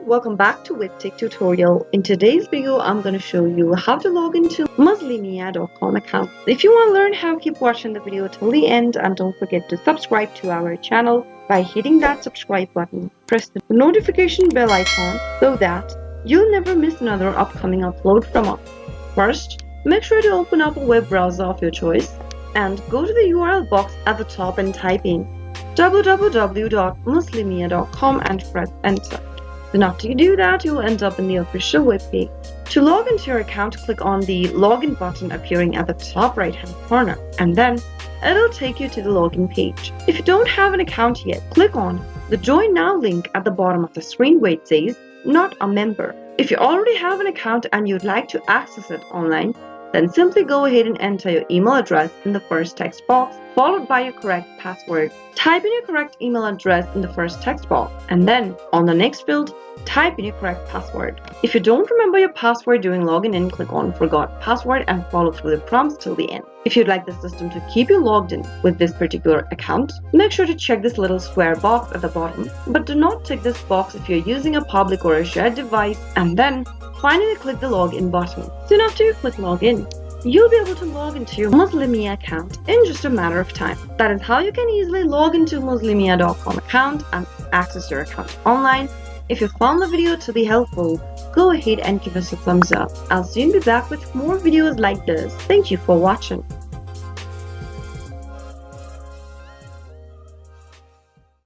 everyone, welcome back to Webtech Tutorial. In today's video, I'm going to show you how to log into Muslima.com account. If you want to learn how, keep watching the video till the end and don't forget to subscribe to our channel by hitting that subscribe button. Press the notification bell icon so that you'll never miss another upcoming upload from us. First, make sure to open up a web browser of your choice and go to the URL box at the top and type in www.muslima.com and press enter. Then after you do that, you'll end up in the official web page. To log into your account, click on the login button appearing at the top right hand corner, and then it'll take you to the login page. If you don't have an account yet, click on the join now link at the bottom of the screen where it says not a member. If you already have an account and you'd like to access it online, then simply go ahead and enter your email address in the first text box, followed by your correct password. Type in your correct email address in the first text box, and then on the next field, type in your correct password. If you don't remember your password during login in, click on Forgot Password and follow through the prompts till the end. If you'd like the system to keep you logged in with this particular account, make sure to check this little square box at the bottom, but do not tick this box if you're using a public or a shared device, and then finally click the login button. Soon after you click login, you'll be able to log into your Muslima account in just a matter of time. That is how you can easily log into Muslima.com account and access your account online. If you found the video to be helpful, go ahead and give us a thumbs up. I'll soon be back with more videos like this. Thank you for watching.